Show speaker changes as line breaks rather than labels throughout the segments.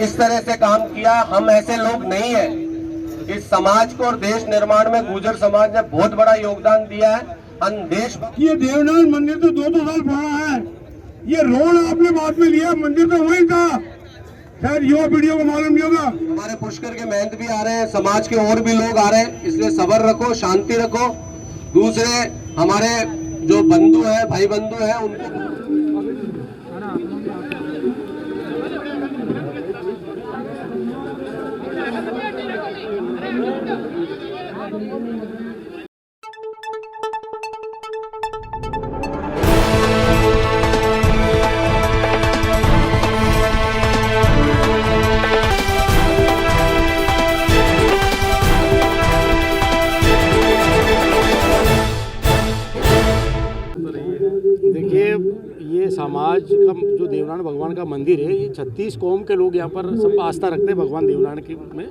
इस तरह से काम किया। हम ऐसे लोग नहीं है। इस समाज को और देश निर्माण में गुर्जर समाज ने बहुत बड़ा योगदान दिया है। देश
ये देवनाथ मंदिर तो 2-2 साल पुराना है। ये रोड आपने बाद में लिया, मंदिर तो वही था। शायद युवा पीढ़ियों को मालूम नहीं होगा।
हमारे पुष्कर के महंत भी आ रहे हैं, समाज के और भी लोग आ रहे हैं, इसलिए सब्र रखो, शांति रखो। दूसरे हमारे जो बंधु है, भाई बंधु है, उनको
देखिए, ये समाज का जो देवनारायण भगवान का मंदिर है, ये 36 कौम के लोग यहाँ पर सब आस्था रखते हैं भगवान देवनारायण की में।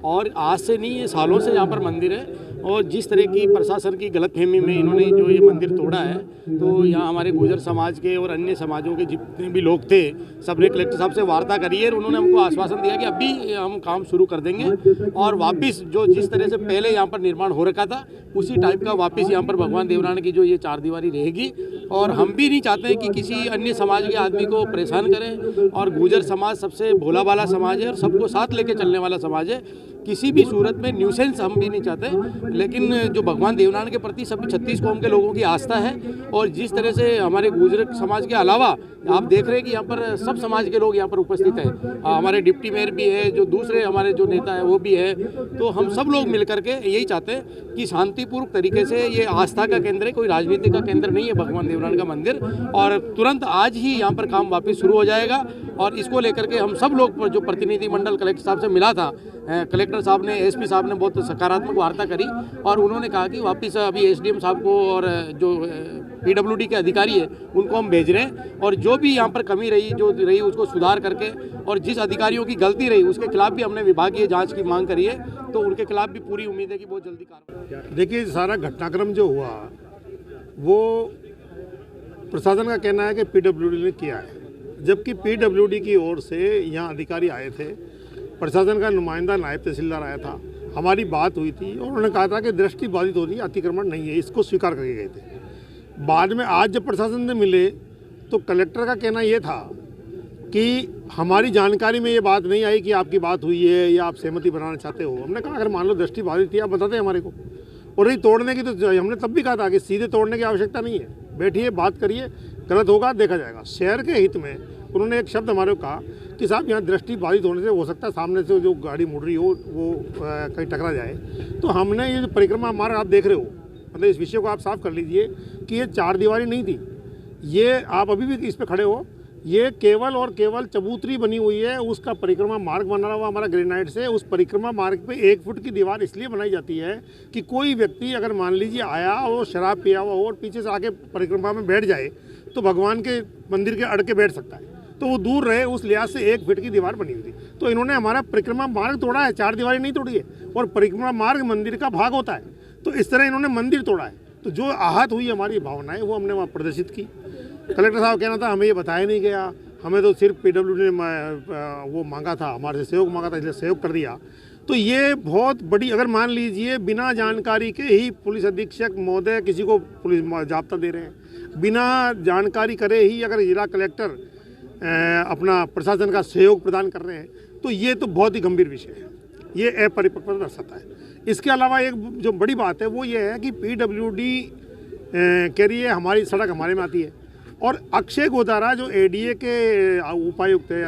और आज से नहीं, ये सालों से यहाँ पर मंदिर है। और जिस तरह की प्रशासन की गलतफहमी में इन्होंने जो ये मंदिर तोड़ा है, तो यहाँ हमारे गुर्जर समाज के और अन्य समाजों के जितने भी लोग थे, सबने कलेक्टर साहब से वार्ता करी है और उन्होंने हमको आश्वासन दिया कि अभी हम काम शुरू कर देंगे और वापस जो जिस तरह से पहले यहाँ पर निर्माण हो रखा था, उसी टाइप का वापस यहाँ पर भगवान देवनारायण की जो ये चारदीवारी रहेगी। और हम भी नहीं चाहते हैं कि किसी अन्य समाज के आदमी को परेशान करें। और गुर्जर समाज सबसे भोला भाला समाज है और सबको साथ लेके चलने वाला समाज है। किसी भी सूरत में न्यूसेंस हम भी नहीं चाहते। लेकिन जो भगवान देवनारायण के प्रति सभी 36 कौम के लोगों की आस्था है। और जिस तरह से हमारे गुर्जर समाज के अलावा आप देख रहे हैं कि यहाँ पर सब समाज के लोग यहाँ पर उपस्थित हैं। हमारे डिप्टी मेयर भी है, जो दूसरे हमारे जो नेता है वो भी है। तो हम सब लोग मिल करके यही चाहते हैं कि शांतिपूर्वक तरीके से, ये आस्था का केंद्र है, कोई राजनीति का केंद्र नहीं है भगवान देवनारायण का मंदिर। और तुरंत आज ही यहाँ पर काम वापस शुरू हो जाएगा। और इसको लेकर के हम सब लोग जो प्रतिनिधिमंडल कलेक्टर साहब से मिला था, कलेक्टर साहब ने, एसपी साहब ने बहुत सकारात्मक वार्ता करी और उन्होंने कहा कि वापस अभी एसडीएम साहब को और जो पीडब्ल्यूडी के अधिकारी है उनको हम भेज रहे हैं। और जो भी यहाँ पर कमी रही उसको सुधार करके, और जिस अधिकारियों की गलती रही उसके खिलाफ भी हमने विभागीय जांच की मांग करी है। तो उनके खिलाफ भी पूरी उम्मीद है कि बहुत जल्दी कार्रवाई।
देखिए, सारा घटनाक्रम जो हुआ वो प्रशासन का कहना है कि पीडब्ल्यूडी ने किया है, जबकि पीडब्ल्यूडी की ओर से यहाँ अधिकारी आए थे, प्रशासन का नुमाइंदा नायब तहसीलदार आया था, हमारी बात हुई थी और उन्होंने कहा था कि दृष्टि बाधित हो रही है, अतिक्रमण नहीं है, इसको स्वीकार करके गए थे। बाद में आज जब प्रशासन से मिले तो कलेक्टर का कहना ये था कि हमारी जानकारी में ये बात नहीं आई कि आपकी बात हुई है या आप सहमति बनाना चाहते हो। हमने कहा अगर मान लो दृष्टि बाधित थी, आप बताते हमारे को। और रही तोड़ने की, तो हमने तब भी कहा था कि सीधे तोड़ने की आवश्यकता नहीं है, बैठिए, बात करिए, गलत होगा देखा जाएगा। शहर के हित में उन्होंने एक शब्द हमारे को कहा कि साहब यहाँ दृष्टि बाधित होने से हो सकता है सामने से जो गाड़ी मुड़ रही हो वो कहीं टकरा जाए। तो हमने ये जो परिक्रमा मार्ग आप देख रहे हो, मतलब इस विषय को आप साफ कर लीजिए कि ये चारदीवारी नहीं थी, ये आप अभी भी इस पर खड़े हो, ये केवल और केवल चबूतरी बनी हुई है। उसका परिक्रमा मार्ग बना हुआ हमारा ग्रेनाइट से। उस परिक्रमा मार्ग पे 1 फुट की दीवार इसलिए बनाई जाती है कि कोई व्यक्ति अगर मान लीजिए आया और शराब पिया हुआ हो और पीछे से आके परिक्रमा में बैठ जाए तो भगवान के मंदिर के अड़ के बैठ सकता है, तो वो दूर रहे, उस लिहाज से 1 फीट की दीवार बनी हुई थी। तो इन्होंने हमारा परिक्रमा मार्ग तोड़ा है, चारदीवारी नहीं तोड़ी है। और परिक्रमा मार्ग मंदिर का भाग होता है, तो इस तरह इन्होंने मंदिर तोड़ा है। तो जो आहत हुई हमारी भावनाएं वो हमने वहाँ प्रदर्शित की। कलेक्टर साहब कहना था हमें ये बताया नहीं गया, हमें तो सिर्फ पीडब्ल्यूडी ने वो मांगा था, हमारे से सहयोग मांगा था, इसलिए सहयोग कर दिया। तो ये बहुत बड़ी, अगर मान लीजिए बिना जानकारी के ही पुलिस अधीक्षक महोदय किसी को पुलिस जाब्ता दे रहे हैं, बिना जानकारी करे ही अगर जिला कलेक्टर अपना प्रशासन का सहयोग प्रदान कर रहे हैं, तो ये तो बहुत ही गंभीर विषय है, ये अपरिपक्वता दर्शाता है। इसके अलावा एक जो बड़ी बात है वो ये है कि पीडब्ल्यूडी कह रही है हमारी सड़क हमारे में आती है, और अक्षय गोदारा जो एडीए के उपायुक्त है,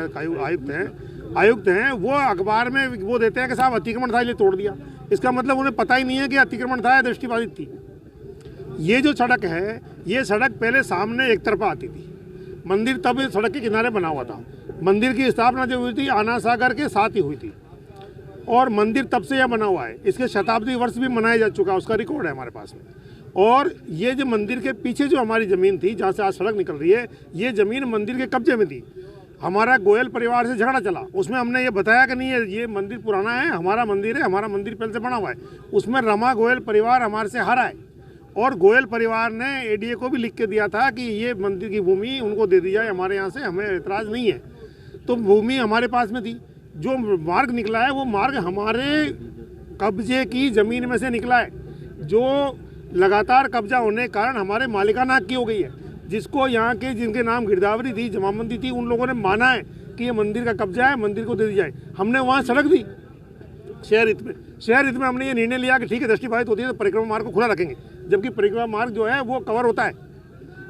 आयुक्त हैं, वो अखबार में वो देते हैं कि साहब अतिक्रमण था इसलिए तोड़ दिया। इसका मतलब उन्हें पता ही नहीं है कि अतिक्रमण था या दृष्टि बाधित थी। ये जो सड़क है, ये सड़क पहले सामने एक तरफा आती थी, मंदिर तब सड़क के किनारे बना हुआ था। मंदिर की स्थापना जो हुई थी आना सागर के साथ ही हुई थी, और मंदिर तब से यह बना हुआ है। इसके शताब्दी वर्ष भी मनाया जा चुका है, उसका रिकॉर्ड है हमारे पास में। और ये जो मंदिर के पीछे जो हमारी ज़मीन थी जहाँ से आज सड़क निकल रही है, ये ज़मीन मंदिर के कब्जे में थी। हमारा गोयल परिवार से झगड़ा चला, उसमें हमने ये बताया कि नहीं है ये मंदिर पुराना है, हमारा मंदिर है, हमारा मंदिर पहले से बना हुआ है। उसमें रमा गोयल परिवार हमारे से हारा है, और गोयल परिवार ने एडीए को भी लिख के दिया था कि ये मंदिर की भूमि उनको दे दी जाए, हमारे यहाँ से हमें एतराज़ नहीं है। तो भूमि हमारे पास में थी, जो मार्ग निकला है वो मार्ग हमारे कब्जे की ज़मीन में से निकला है, जो लगातार कब्जा होने के कारण हमारे मालिकाना हक की हो गई है। जिसको यहाँ के जिनके नाम गिरदावरी थी, जमाबंदी थी, उन लोगों ने माना है कि ये मंदिर का कब्जा है, मंदिर को दे दी जाए। हमने वहाँ सड़क दी शहर हित में। शहर हित में हमने ये निर्णय लिया कि ठीक है, दृष्टि बाधित होती है तो परिक्रमा मार्ग को खुला रखेंगे, जबकि परिक्रमा मार्ग जो है वो कवर होता है।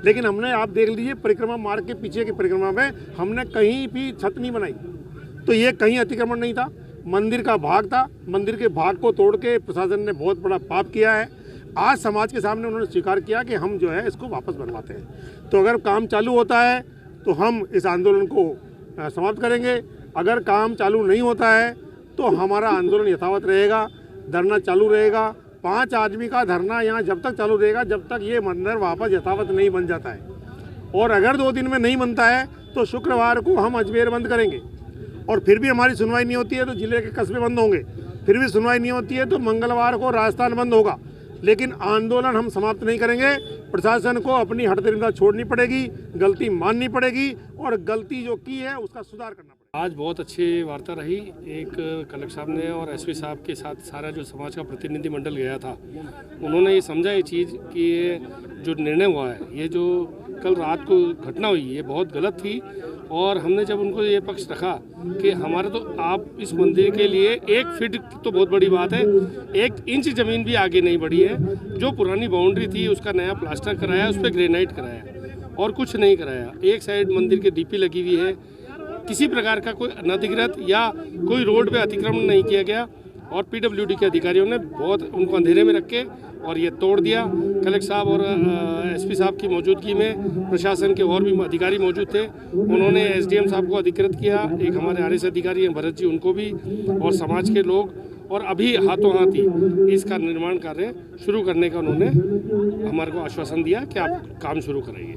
लेकिन हमने, आप देख लीजिए, परिक्रमा मार्ग के पीछे की परिक्रमा में हमने कहीं भी छत नहीं बनाई, तो ये कहीं अतिक्रमण नहीं था, मंदिर का भाग था। मंदिर के भाग को तोड़ के प्रशासन ने बहुत बड़ा पाप किया है। आज समाज के सामने उन्होंने स्वीकार किया कि हम जो है इसको वापस बनवाते हैं। तो अगर काम चालू होता है तो हम इस आंदोलन को समाप्त करेंगे, अगर काम चालू नहीं होता है तो हमारा आंदोलन यथावत रहेगा, धरना चालू रहेगा। 5 आदमी का धरना यहाँ जब तक चालू रहेगा जब तक ये मंदिर वापस यथावत नहीं बन जाता है। और अगर 2 दिन में नहीं बनता है तो शुक्रवार को हम अजमेर बंद करेंगे, और फिर भी हमारी सुनवाई नहीं होती है तो जिले के कस्बे बंद होंगे, फिर भी सुनवाई नहीं होती है तो मंगलवार को राजस्थान बंद होगा। लेकिन आंदोलन हम समाप्त नहीं करेंगे। प्रशासन को अपनी हठधर्मिता छोड़नी पड़ेगी, गलती माननी पड़ेगी, और गलती जो की है उसका सुधार करना पड़ेगा।
आज बहुत अच्छी वार्ता रही। एक कलेक्टर साहब ने और एसपी साहब के साथ सारा जो समाज का प्रतिनिधि मंडल गया था, उन्होंने ये समझा ये चीज़ कि ये जो निर्णय हुआ है, ये जो कल रात को घटना हुई, ये बहुत गलत थी। और हमने जब उनको ये पक्ष रखा कि हमारे तो आप इस मंदिर के लिए 1 फीट तो बहुत बड़ी बात है, 1 इंच ज़मीन भी आगे नहीं बढ़ी है। जो पुरानी बाउंड्री थी उसका नया प्लास्टर कराया, उस पर ग्रेनाइट कराया और कुछ नहीं कराया। एक साइड मंदिर के डीपी लगी हुई है, किसी प्रकार का कोई अनधिकृत या कोई रोड पे अतिक्रमण नहीं किया गया। और पीडब्ल्यूडी के अधिकारियों ने बहुत उनको अंधेरे में रख के और ये तोड़ दिया। कलेक्टर साहब और एसपी साहब की मौजूदगी में प्रशासन के और भी अधिकारी मौजूद थे, उन्होंने एसडीएम साहब को अधिकृत किया, एक हमारे आरएस अधिकारी हैं भरत जी, उनको भी, और समाज के लोग, और अभी हाथों हाथ ही इसका निर्माण कार्य शुरू करने का उन्होंने हमारे को आश्वासन दिया कि आप काम शुरू कराइए।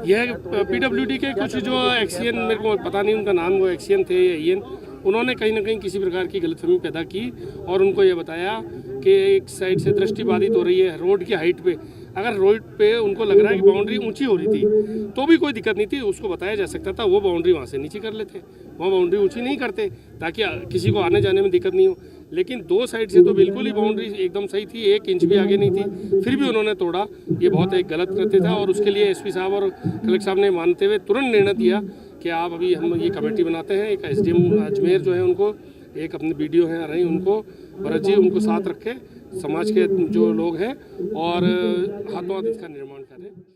यह पीडब्ल्यूडी के कुछ जो एक्सीएन, मेरे को पता नहीं उनका नाम, वो एक्सीएन थे या ईएन, उन्होंने कहीं ना कहीं किसी प्रकार की गलतफहमी पैदा की और उनको ये बताया कि एक साइड से दृष्टि बाधित हो रही है रोड की हाइट पे। अगर रोड पे उनको लग रहा है कि बाउंड्री ऊंची हो रही थी तो भी कोई दिक्कत नहीं थी, उसको बताया जा सकता था, वो बाउंड्री वहाँ से नीचे कर लेते, वहाँ बाउंड्री ऊंची नहीं करते ताकि किसी को आने जाने में दिक्कत नहीं हो। लेकिन 2 साइड से तो बिल्कुल ही बाउंड्री एकदम सही थी, 1 इंच भी आगे नहीं थी, फिर भी उन्होंने तोड़ा। ये बहुत एक गलत कृत्य था और उसके लिए एसपी साहब और कलेक्टर साहब ने मानते हुए तुरंत निर्णय दिया कि आप अभी हम ये कमेटी बनाते हैं। एक एसडीएम अजमेर जो है उनको, एक अपने बीडीओ हैं रही, उनको भरत जी, उनको साथ रखे समाज के जो लोग हैं और हाथों हाथ इसका निर्माण करें।